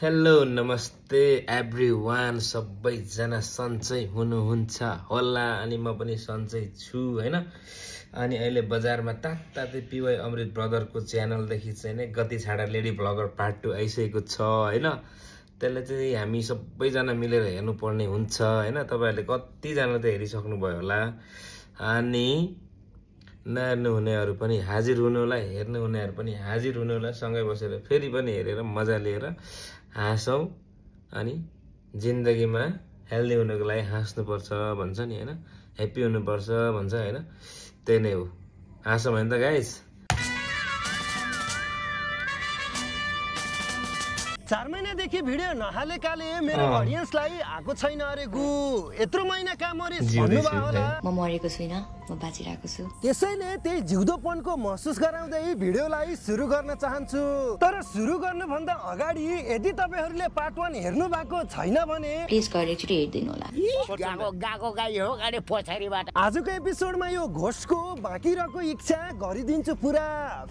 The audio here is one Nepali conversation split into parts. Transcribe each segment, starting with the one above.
हेलो नमस्ते एभ्रीवान सबैजना सन्चै हुनुहुन्छ होला अनि म पनि सन्चै छु हैन अनि अहिले बजारमा तात्तातै पिवाई अमृत ब्रदरको च्यानलदेखि चाहिँ नै गति छाडा लेडी भ्लगर पार्ट 2 आइसकेको छ हैन त्यसले चाहिँ हामी सबैजना मिलेर हेर्नुपर्ने हुन्छ हैन तपाईहरुले कति जना त हेरिसक्नु भयो होला अनि नहेर्नु हुनेहरु पनि हाजिर हुनु होला हेर्नु हुनेहरु पनि हाजिर हुनु होला सँगै बसेर फेरि पनि हेरेर मजा लिएर हाँसौं अनि जिन्दगीमा हेल्दी हुनको लागि हाँस्नु पर्छ भन्छ नि हैन ह्यापी हुनु पर्छ भन्छ हैन त्यही नै हो हाँसौं हैन त गाइस 4 महिनादेखि भिडियो नहालेकाले मेरो ऑडियन्सलाई आको छैन अरे गु यत्रो महिना काम मरिस भन्नुभयो होला म मरेको छैन म बाँचिरहेको छु त्यसैले त्यही जिउँदोपनको महसुस गराउँदै भिडियोलाई सुरु गर्न चाहन्छु तर सुरु गर्नु भन्दा अगाडि यदि तपाईहरुले पार्ट 1 हेर्नु भएको छैन भने प्लिज गएर एकचोटी हेर्दिनु होला गाको गाई हो गाडी पछाडीबाट आजको एपिसोडमा यो घोषको बाँकी रहेको इच्छा गरिदिन्छु पुरा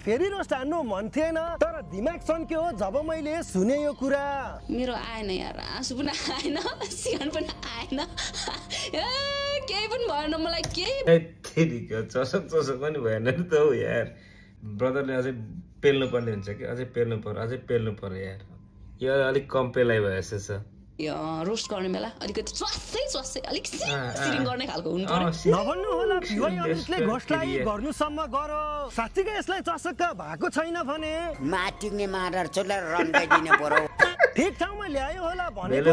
फेरि रोस्ट हान्नु मन थिएन तर दिमाग सन्क्यो जब मैले सुने यो कुरा मेरो आएन यार आँसु पनि आएन सिगान पनि आएन केही पनि भएन मलाई केही तेरिका चसक पनि भएन नि त हो यार ब्रदरले अझै पेल्नु पर्ने हुन्छ कि अझै पेल्नु पर्यो यार यो अलिक कम पेलाइ भएछ रोस्ट गर्ने बेला अलिकति च्वासै अलिक सिरिङ गर्ने खालको हुनु पर्यो नभन्नु होला पिवाई अमृतले घोषलाई गर्नुसम्म गरो साच्चै यसलाई चसक्क भएको छैन भने माटिग्ने माडर चोलेर रन्काइदिने पर्यो ठीक ठाउँमा ल्यायो होला भनेको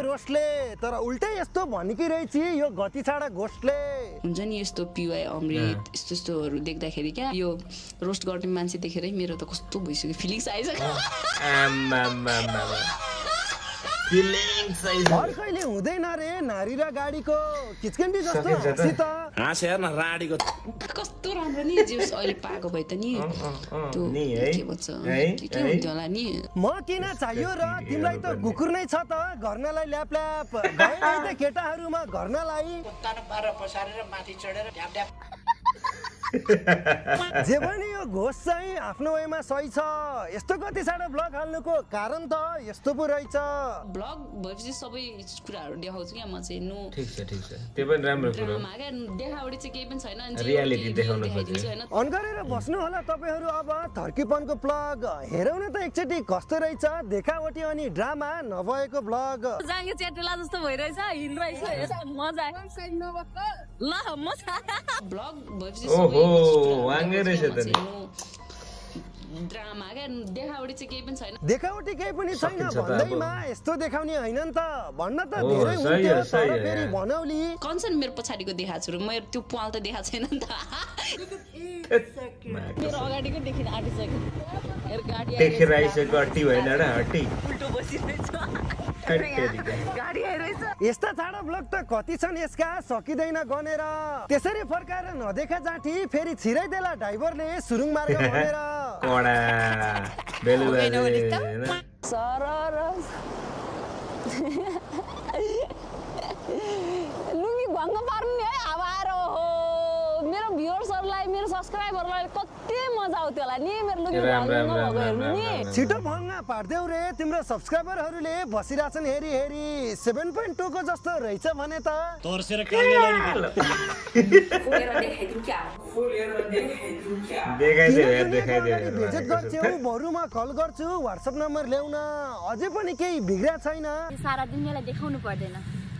रोस्टले तर उल्टै यस्तो भनेकी रहेछ यो गति छाडा घोषले हुन्छ नि यस्तो पिवाई अमृत यस्तोहरू देख्दाखेरि क्या यो रोस्ट गर्ने मान्छे देखेरै मेरो त कस्तो भइसक्यो फिलिङ्स आइसक्यो अर्कैले हुँदैन रे नारी र गाडीको किचकन्डी जस्तो हँसी त हाँस हेर्न राडीको कस्तो राम्रो नि जिउस अहिले पाएको भए त नि के भन्छ के हुन्थ्यो होला नि म किन चाहियो र तिमीलाई त कुकुर नै छ त घर्नलाई ल्याप ल्याप गए त केटाहरूमा घर्नलाई कुत्ताले बाह्र पसारेर माथि चढेर ढ्याप ढ्याप जे पनि यो घोष चाहिँ आफ्नो वेमा सही छ यस्तो कति सारा ब्लग हाल्नुको कारण त यस्तो पो रहेछ ब्लग भएपछि सबै कुराहरू देखाउँछु क्या म चाहिँ नो ठीक छ त्यो पनि राम्रो कुरा देखावटी चाहिँ केही पनि छैन रियालिटी देखाउनु खोज्छु अन गरेर बस्नु होला तपाईहरु अब थर्कीपनको ब्लग हेरौ न त एकचोटी कस्तो रहेछ देखावटी अनि ड्रामा नभएको ब्लग जागे च्याटेला जस्तो भइरहेछ हिँड्दैछ मजा ल म ब्लग भएपछि सबै वाङ्गे रहेछ त नि ड्रामा क्या देखावटी चाहिँ केही पनि छैन देखावटी केही पनि छैन भन्दैमा यस्तो देखाउने हैन नि त भन्न त धेरै हुन्थ्यो तर फेरि बनौली कन्सन मेरो पछाडीको देखाछु र मेरो त्यो पाल त देखाएको छैन नि त मेरो अगाडिको देखिन आटिसक्यो मेरो गाडी देखेर आइसक्यो हट्टी भएन र हट्टी उल्टो बसिरहेछ गाडी आइरहेछ यस्ता छाडा ब्लग त कति छन् यसका सकिदैन गनेर त्यसरी फर्काएर नदेखा जाठी फेरि छिरै देला ड्राइभरले सुरुङ मार्ग भनेर कोडा बेलुगाले हैन सरर लुमी भङ्ग पार्ने है आवार हो मेरो भ्युअर्सहरुलाई मेरो सब्स्क्राइबरलाई कति मजा आउँथ्यो होला नि मेरो लुमी भङ्ग नि छिटो भङ्ग पार्देऊ रे तिम्रो सब्स्क्राइबरहरुले बसिराछन् हेरी 7.2 को जस्तो रहेछ भने त तोर्सेर कालले लाउने देखाइदियो भिजिट गर्छु बरुमा कल गर्छु व्हाट्सएप नम्बर ल्याउन अझै पनि केही बिग्रा छैन सारा दुनियालाई देखाउनु पर्दैन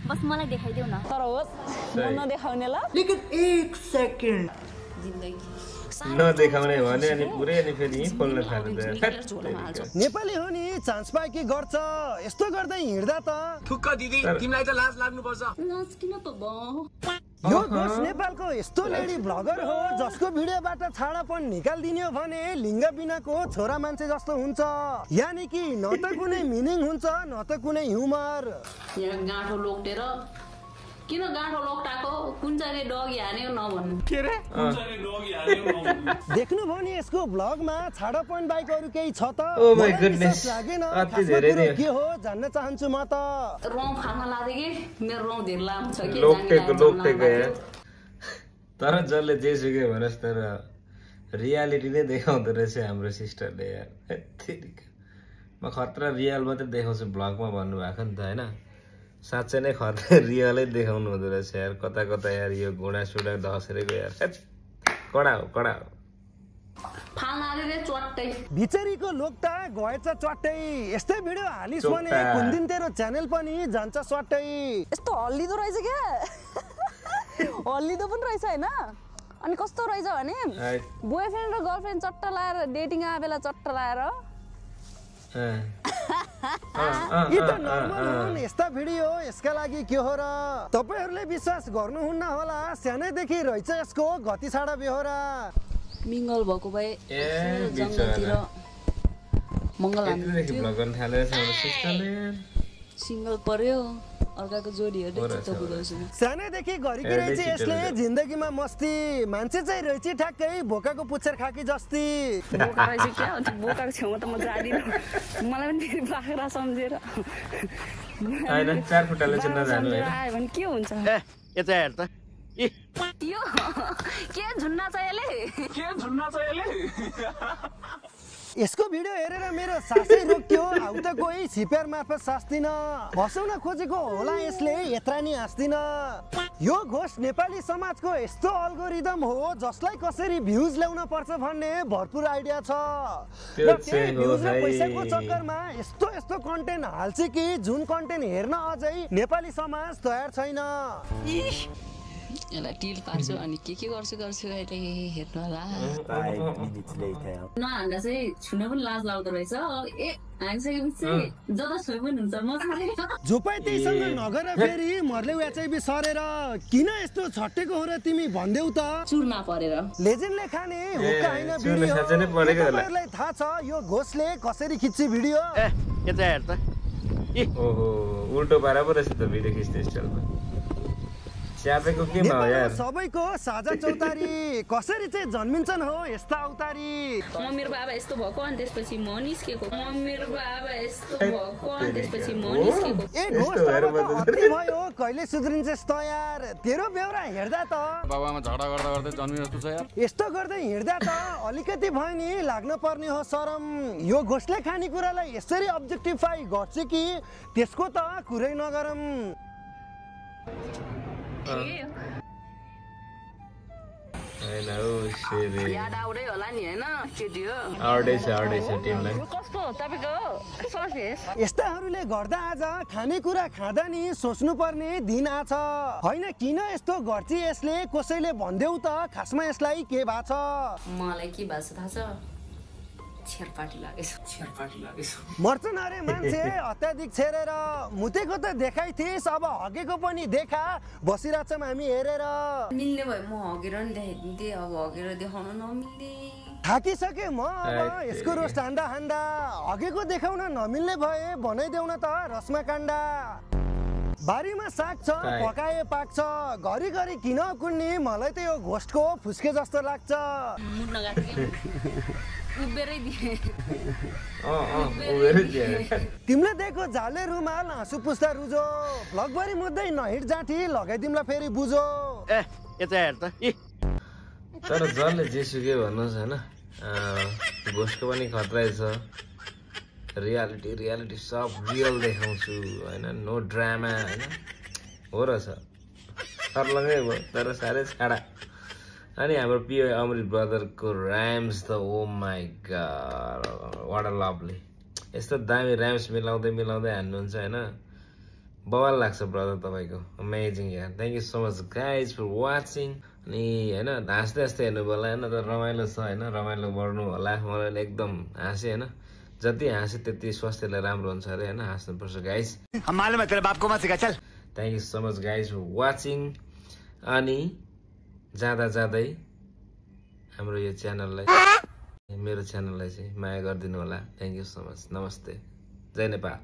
बस मलाई देखाइदेऊ न तर होस् म नदेखाउने ल लेकिन 1 सेकेन्ड जिन्दगी नदेखाउने भने अनि पुरै अनि फेरि खोल्न थाल्छ नेपाली हो नि चान्स पाए के गर्छ यस्तो गर्दै हिँड्दा त ठुक्क दिदी तिमीलाई त लाज लाग्नु पर्छ लाज किन त यो घोष नेपालको यस्तो लेडी ब्लगर हो जसको भिडियोबाट छाडापन निकाल्दिन्यो भने लिङ्ग बिनाको छोरा मान्छे जस्तो हुन्छ यानी कि न त कुनै मिनिङ हुन्छ न त कुनै ह्युमर यहाँ गाँठो लोक्टेर किन गाँठो लोक्टाको कुन चाहिँ डगी हान्यो नभन्नु के रे कुन चाहिँ डगी हान्यो नभन्नु देख्नु भयो नि यसको ब्लगमा छाडापन बाइक अरु केही छ त ओ माय गुडनेस अति धेरै नै के हो जान्न चाहन्छु म त रौँ खान लाग्यो कि मेरो रौँ धेरै लामो छ कि लोकटेको यार तर जसले जे सुके भनस् तर रियालिटी नै देखाउँदो रहेछ हाम्रो सिस्टरले यार म खतरा रियल मात्रै देखाउँछु ब्लगमा भन्नुभएको नि त होइन साँच्चै नै खतरा रियलै देखाउनु हुँदो रहेछ यार कता कता यार यो घुँडा सुडा धसेरेको यार कडा हो बिचरीको लोकता गएछ चट्टै यस्तै भिडियो हालिस् भने कुन दिन तेरो च्यानल पनि जान्छ सट्टै यस्तो हल्लिदो रहेछ क्या हल्लिदो पनि रहेछ होइन अनि कस्तो रहेछ भने बोयफ्रेन्ड र गर्लफ्रेन्ड चट्टा लाएर डेटिङ आए बेला चट्टा लाएर यस्ता भिडियो यसका लागि के हो र तपाईहरुले विश्वास गर्नुहुन्न होला सानैदेखि रहेछ यसको गति छाडा बेहोरा मिंगल भएको भए जंगलतिर मंगल सिंगल पर्यो अर्काको जोडीहरु चित्त बुझाउँछु सानैदेखि गरेकी रहेछ यसले जिन्दगीमा मस्ती मान्छे चाहिँ रहेछ ठ्याक्कै बोकाको पुच्छर खाकी जस्ती बोका रहेछ क्या बोकाको छेउमा त म जादिन मलाई पनि फेरि बाख्रा सम्झेर हैन चार खुट्टाले चाहिँ नजानु है आयो भने के हुन्छ यता हेर त यो के झुन्ना छ यसले यसको भिडियो हेरेर मेरो सासै रोक्यो आउ त कोही छिपेर मार्फत सास्दिन हसाउन खोजेको होला यसले यत्रा नि हाँस्दिन यो घोष नेपाली समाजको यस्तो अल्गोरिदम हो जसलाई कसरी भ्युज ल्याउन पर्छ भन्ने भरपुर आइडिया छ र त्यही भ्युज र पैसाको चक्करमा यस्तो कन्टेन्ट हाल्छ कि जुन कन्टेन्ट हेर्न अझै नेपाली समाज तयार छैन यसलाई टिल पार्छु अनि के गर्छु अहिले हेर्नु होला नहान्दा चाहिँ छुन पनि लाज लाग्दो रहेछ हानिसकेपछि जता छोइ पनि हुन्छ म झुपाइ त्यहीसँग नगर फेरि मर्ले एचआइभी सरेर किन यस्तो छट्टेको हो र तिमी भन्देऊ त चुरमा परेर लेजेन्डले खाने हो हैन भिडियो तपाईहरुलाई थाहा छ यो घोषले कसरी खिच्छ भिडियो यता हेर त ओहो उल्टो पारा पो रहेछ त भिडियो खिच्ने स्टाइलमा च्यापेको के भयो यार सबैको साझा चौतारी कसरी चाहिँ जन्मिन्छन् हो यस्ता अवतारी मेरो बाबा यस्तो भएको अनि त्यसपछि म निस्केको मेरो बाबा यस्तो भएको अनि त्यसपछि म निस्केको ए घोष अति भयो कहिले सुध्रिन्छस् त यार तेरो बेउरा हेर्दा त बाबामा झगडा गर्दा गर्दै जन्मिनु जस्तो छ यार यस्तो गर्दै हिँड्दा त अलिकति भयो नि लाग्न पर्ने हो शरम यो घोषले खानेकुरालाई यसरी अब्जेक्टिफाई गर्छ कि त्यसको त कुरै नगरम याद आउँदै होला नि हैन केटियो आउँदैछ टिमलाई कस्तो तपाईको सर्भिस यस्ताहरूले गर्दा आज खानेकुरा खाँदा नि सोच्नु पर्ने दिन आछ हैन किन यस्तो गर्छ यसले कसैले भन्देऊ त खासमा यसलाई के भएको छ मलाई के भएको छ थाहा छ छेरपाटी लागेछ मर्छन् अरे मान्छे अत्याधिक छेरेर मुतेको त देखाइ थिइस् अब हगेको पनि देखा बसिरहेछौँ हामी हेरेर मिल्ने भए म हगेर नि देखाइदिन्थे अब हगेर देखाउन नमिल्ने थाकिसके म अब यसको रोस्ट हान्दा हगेको देखाउन नमिल्ने भए बनाइदेऊ न त रसमा काण्डा बारीमा साग छ पकाए पाक्छ घरि किन कुन्नी मलाई त यो घोस्टको फुस्के जस्तो लाग्छ तिमीले देखो झाले रुमाल आँसु पुस्ता रुजो भ्लगभरि मुद्दै नहिट जाठी लगाइदिउँला फेरि बुझो यता हेर त तर जसले जेसुकै भन्नुहोस् होइन घोस्टको पनि खतरा छ रियालिटी सब रियल देखाउँछु होइन नो ड्रामा होइन हो रहेछ सर्लङ्गै भयो तर साह्रै छाडा अनि हाम्रो पिओ अमृत ब्रदरको ऱ्याम्स त oh my god what a lovely यस्तो दामी ऱ्याम्स मिलाउँदै हान्नुहुन्छ होइन बवाल लाग्छ ब्रदर तपाईँको अमेजिङ यार thank you so much guys for watching अनि होइन हाँस्दै हेर्नु होला होइन तर रमाइलो छ होइन रमाइलो बढ्नु होला मलाई एकदम हाँसेँ होइन जति हाँसे त्यति स्वास्थ्यलाई राम्रो हुन्छ अरे होइन हाँस्नुपर्छ guys thank you so much guys for watching अनि जाँदै हाम्रो यो च्यानललाई मेरो च्यानललाई चाहिँ माया गरिदिनु होला थ्याङ्क यू सो मच नमस्ते जय नेपाल